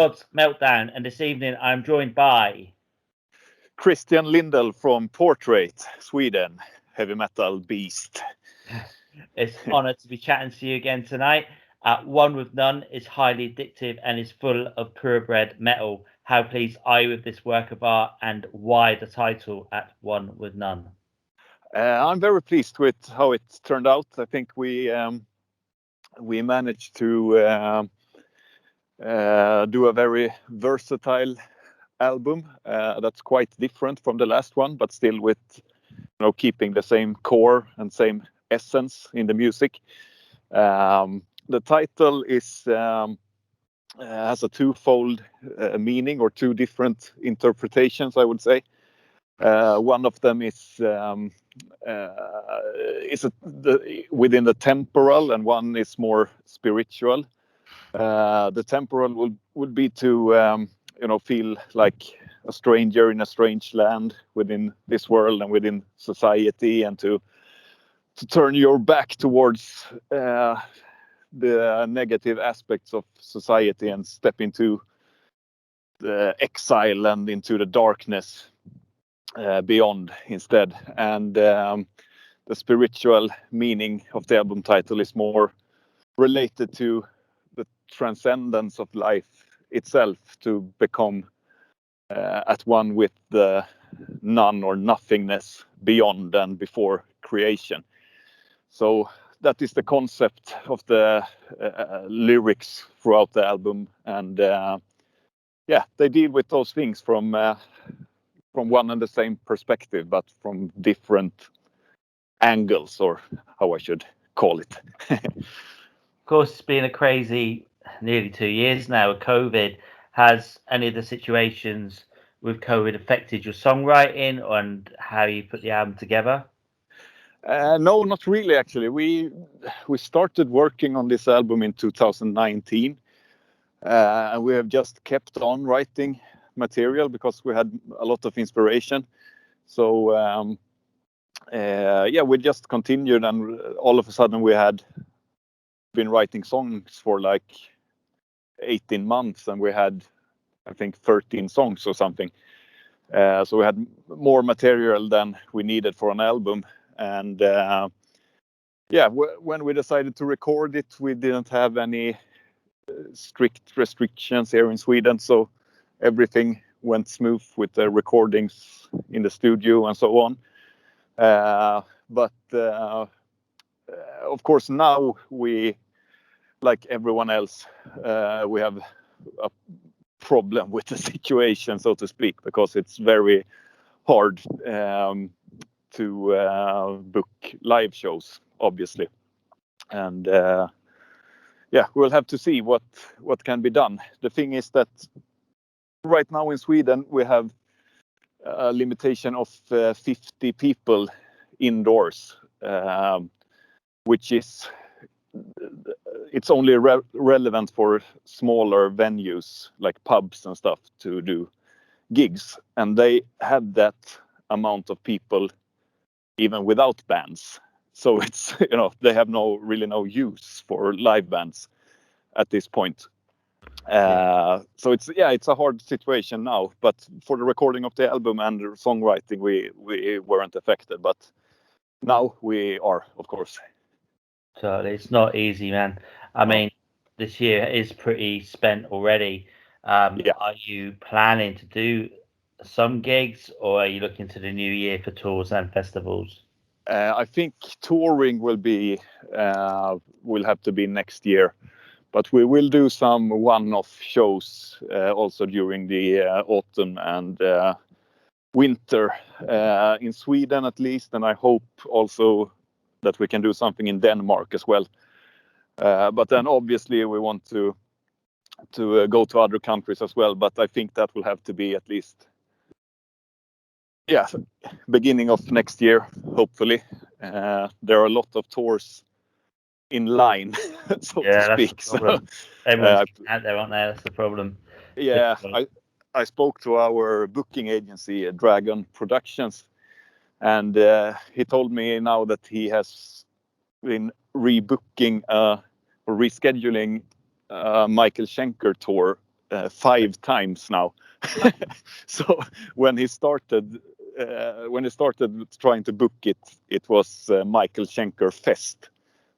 Squad's Meltdown, and this evening I'm joined by Christian Lindell from Portrait, Sweden, heavy metal beast. It's an honour to be chatting to you again tonight. One with None is highly addictive and is full of purebred metal. How pleased are you with this work of art, and why the title At One with None? I'm very pleased with how it turned out. I think we managed to do a very versatile album that's quite different from the last one, but still with keeping the same core and same essence in the music. The title has a twofold meaning, or two different interpretations, I would say. One of them is within the temporal, and one is more spiritual. The temporal would be to feel like a stranger in a strange land within this world and within society, and to turn your back towards the negative aspects of society and step into the exile and into the darkness beyond instead. And the spiritual meaning of the album title is more related to the transcendence of life itself, to become at one with the none or nothingness beyond and before creation. So that is the concept of the lyrics throughout the album, and they deal with those things from one and the same perspective, but from different angles, or how I should call it. Of course, it's been a crazy nearly 2 years now with COVID. Has any of the situations with COVID affected your songwriting and how you put the album together? No, not really, actually. We started working on this album in 2019, and we have just kept on writing material because we had a lot of inspiration. So we just continued, and all of a sudden we had been writing songs for like 18 months, and we had, I think, 13 songs or something. So we had more material than we needed for an album. And when we decided to record it, we didn't have any strict restrictions here in Sweden, so everything went smooth with the recordings in the studio and so on. But of course, now we, like everyone else, we have a problem with the situation, so to speak, because it's very hard to book live shows, obviously. And we'll have to see what can be done. The thing is that right now in Sweden we have a limitation of 50 people indoors, which is it's only relevant for smaller venues like pubs and stuff to do gigs, and they have that amount of people even without bands. So it's they have no use for live bands at this point. So it's a hard situation now, but for the recording of the album and the songwriting we weren't affected, but now we are, of course. So it's not easy, man. I mean, this year is pretty spent already. Are you planning to do some gigs, or are you looking to the new year for tours and festivals? I think touring will have to be next year, but we will do some one-off shows also during the autumn and winter in Sweden at least, and I hope also that we can do something in Denmark as well. But then obviously we want to go to other countries as well, but I think that will have to be at least beginning of next year, hopefully. There are a lot of tours in line, so to speak. So everyone's out there, aren't they? That's the problem. Yeah, I spoke to our booking agency, Dragon Productions, and he told me now that he has been rebooking or rescheduling Michael Schenker tour 5 times now. So when he started trying to book it, it was Michael Schenker Fest,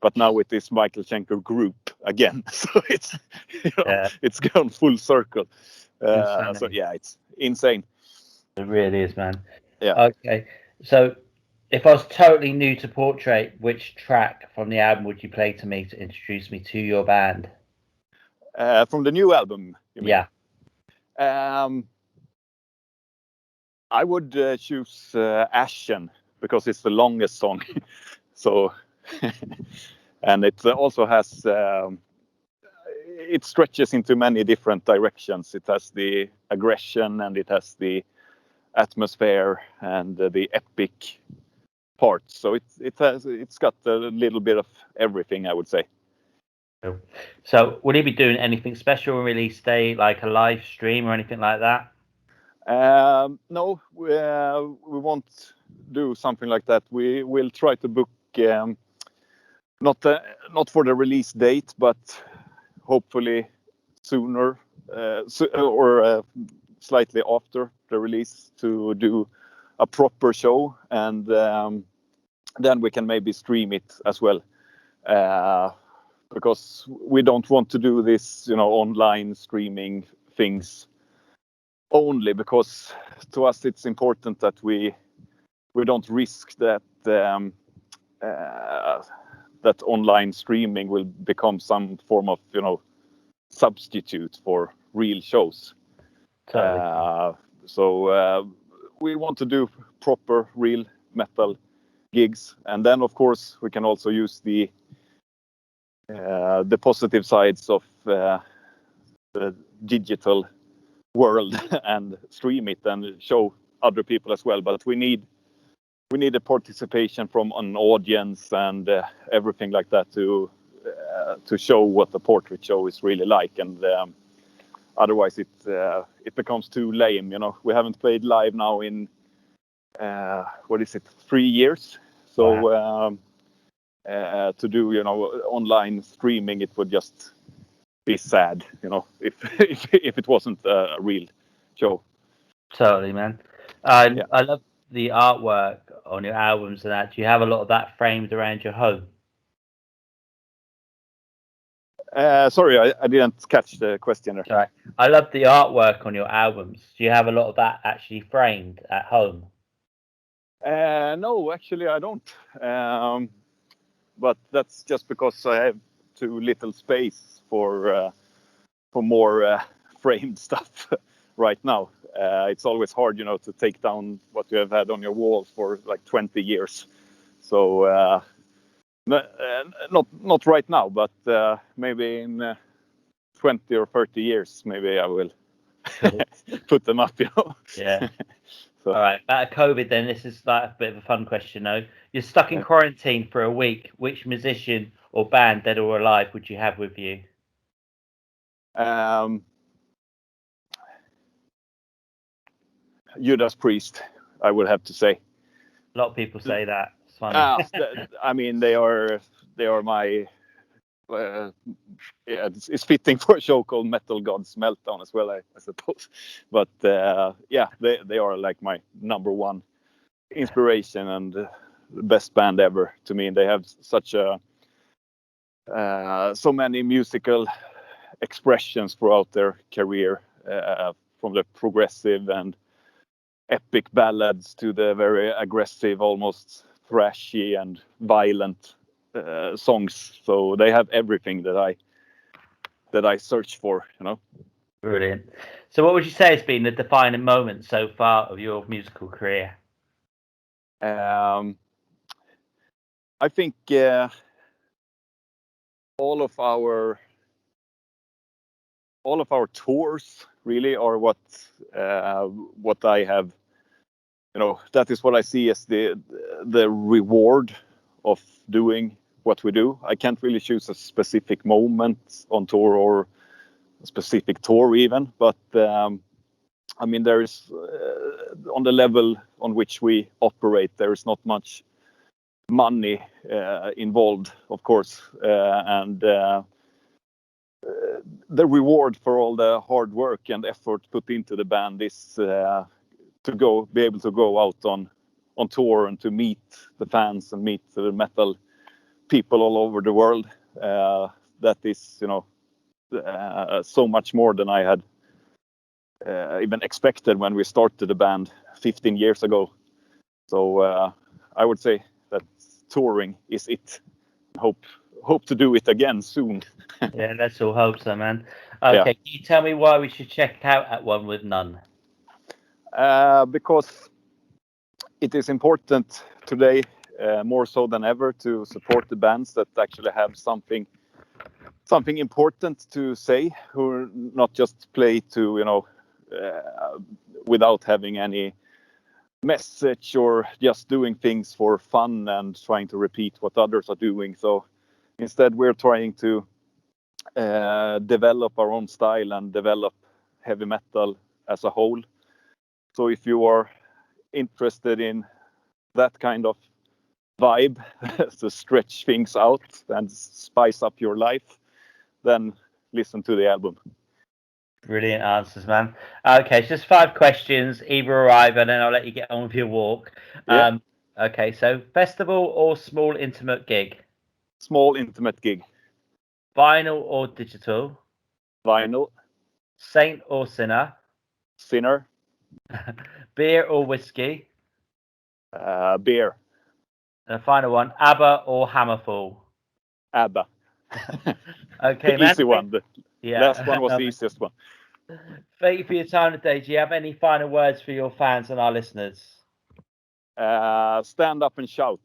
but now it is Michael Schenker Group again. So it's it's gone full circle. So yeah, it's insane. It really is, man. Yeah. Okay, so if I was totally new to Portrait, which track from the album would you play to me to introduce me to your band? From the new album, you mean? Yeah. I would choose Ashen because it's the longest song. So, and it also has it stretches into many different directions. It has the aggression and it has the atmosphere and the epic parts. So it's got a little bit of everything, I would say. So will you be doing anything special on release day, like a live stream or anything like that? No, we won't do something like that. We will try to book not for the release date, but hopefully sooner or slightly after the release to do a proper show, and then we can maybe stream it as well. Because we don't want to do this, online streaming things only because to us it's important that we don't risk that that online streaming will become some form of substitute for real shows. Totally. So we want to do proper real metal gigs, and then of course we can also use the positive sides of the digital world and stream it and show other people as well. But we need a participation from an audience and everything like that to show what the Portrait show is really like. And otherwise it becomes too lame. We haven't played live now in 3 years. So Wow. to do online streaming, it would just be sad, if it wasn't a real show. Totally, man. I love the artwork on your albums and that. Do you have a lot of that framed around your home? Sorry, I didn't catch the question there. Sorry. I love the artwork on your albums. Do you have a lot of that actually framed at home? No, actually I don't. But that's just because I have too little space for more framed stuff right now. It's always hard, to take down what you have had on your wall for like 20 years. So not right now, but maybe in 20 or 30 years, maybe I will put them up. Yeah. So. All right. About COVID, then. This is like a bit of a fun question, though. You're stuck in quarantine for a week. Which musician or band, dead or alive, would you have with you? Judas Priest, I would have to say. A lot of people say that. It's funny. I mean, they are my. It's fitting for a show called Metal Gods Meltdown as well, I suppose. But they are like my number one inspiration and the best band ever to me. And they have such so many musical expressions throughout their career, from the progressive and epic ballads to the very aggressive, almost thrashy and violent songs. So they have everything that I search for. Brilliant. So, what would you say has been the defining moment so far of your musical career? I think all of our tours really are what I have. That is what I see as the reward of doing what we do. I can't really choose a specific moment on tour or a specific tour even, but I mean, there is on the level on which we operate, there is not much money involved, of course, and the reward for all the hard work and effort put into the band is to be able to go out on tour and to meet the fans and meet the metal people all over the world. That is, so much more than I had even expected when we started the band 15 years ago. So I would say that touring is it. Hope to do it again soon. Yeah, let's all hope so, man. Okay, Yeah. Can you tell me why we should check out At One with None? Because it is important today, more so than ever, to support the bands that actually have something important to say, who not just play to without having any message or just doing things for fun and trying to repeat what others are doing. So instead, we're trying to develop our own style and develop heavy metal as a whole. So if you are interested in that kind of vibe to stretch things out and spice up your life, then listen to the album. Brilliant answers, man. Okay, it's just 5 questions, either or either, and then I'll let you get on with your walk. Yeah. Okay, so festival or small intimate gig? Small intimate gig. Vinyl or digital? Vinyl. Saint or sinner? Sinner. Beer or whiskey? Beer. And the final one, ABBA or Hammerfall? ABBA. Okay, man. Easy one. The last one was the easiest one. Thank you for your time today. Do you have any final words for your fans and our listeners? Stand up and shout.